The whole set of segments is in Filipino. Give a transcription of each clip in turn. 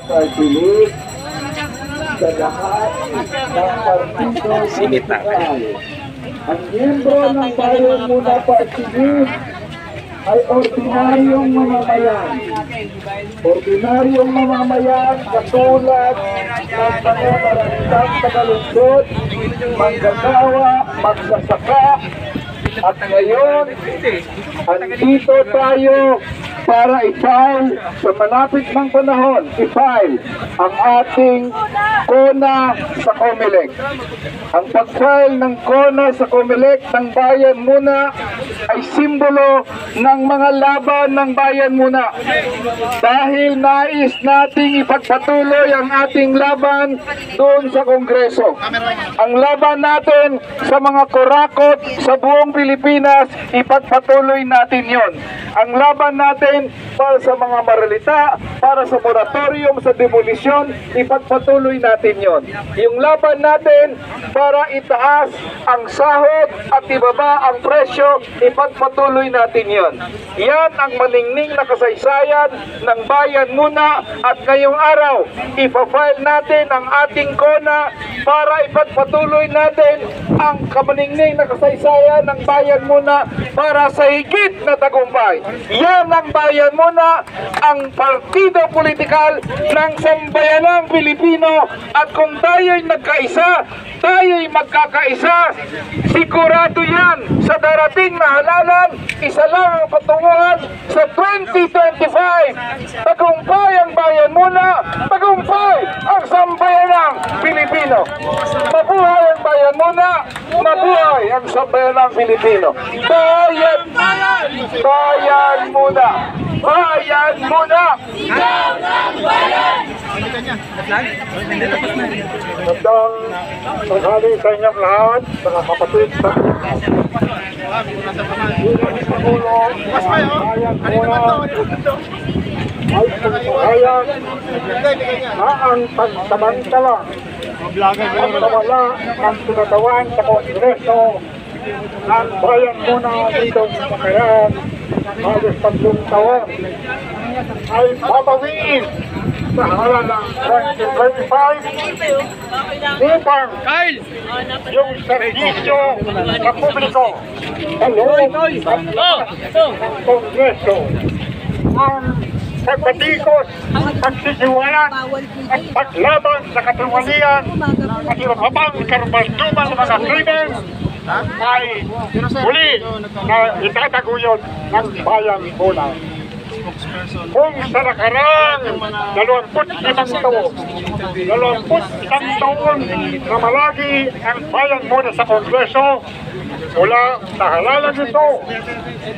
Pagpilit sa lahat ng partido municipal. Ang miyembro ng Bayan Muna Partido ay ordinaryong mamamayan. Ordinaryong mamamayan katulad ng mga maranitang tagalungsod, manggagawa, magsasaka, at ngayon, andito tayo para i-file sa malapit ng panahon, i-file ang ating KONA sa COMELEC. Ang pag-file ng KONA sa COMELEC ng Bayan Muna ay simbolo ng mga laban ng Bayan Muna. Dahil nais nating ipagpatuloy ang ating laban doon sa Kongreso. Ang laban natin sa mga kurakot sa buong Pilipinas, ipagpatuloy natin yon. Ang laban natin para sa mga maralita, para sa moratorium, sa demolisyon, ipagpatuloy natin yon. Yung laban natin para itaas ang sahod at ibaba ang presyo, ipagpatuloy natin yon. Yan ang maningning na kasaysayan ng Bayan Muna at ngayong araw, ipafile natin ang ating KONA para ipagpatuloy natin ang kamaningning na kasaysayan ng Bayan Muna para sa higit na tagumpay. Yan ang Bayan Muna, ang partido politikal ng sambayanang Pilipino, at kung tayo'y nagkaisa, tayo'y magkakaisa, sigurado yan sa darating na halalan, isa lang ang patunguhan sa 2025. Tagumpay ang Bayan Muna, tagumpay ang sambayanang Pilipino. Mabuhay ang Bayan Muna, mabuhay ang sambayanang Pilipino. Bayan Muna! Bayan Muna! Magandang tanghali sa inyong lahat, mga kapatid sa Bayan Muna ay pagpahayag na ang pagsamantala at nawala ang tinatawan sa Kongreso ng Bayan Muna ditong Pakayan halos 3 taon ay babawiin sa halalang 2025 upang yung serbisyo sa publiko sa loob ng Kongreso ang pagbatikos, pagsisiwalan at paglaban sa katiwalian at iba pang karbalduman ng mga krimen ay muli na itataguyod ng Bayan Muna. Kung sa nakarang 25 taon na malagi ang Bayan Muna sa Kongreso, mula sa halalan nito,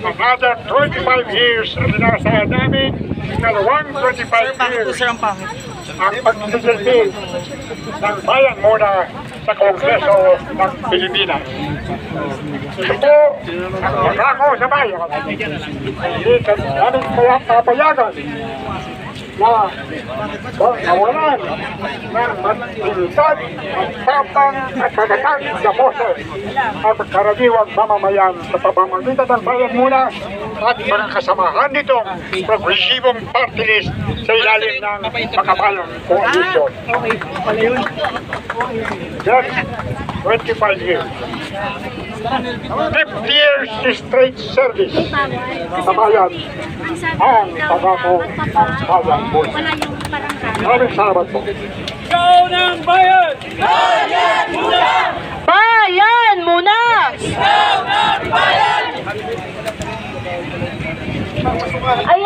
another 25 years ang inasahan namin, ikalawang 25 years ang pagsisilbi ng Bayan Muna sa Kongreso ng Pilipinas. Ito ang pagkako sa bayan. Hindi namin papayagan na nawalan ng matilitan at tapang at kagatang sa boses at karaniwang mamamayan sa pamamagitan ng Bayan Muna at mga kasamahan nitong progresibong party list sa ilalim ng Makabayang Coalition. Yes, 25 years. 50 years straight service sa bayan ang pagako ng Bayan Muna. Maraming salamat po. Ikaw ng bayan! Bayan Muna! Bayan Muna! Ikaw ng bayan! Ay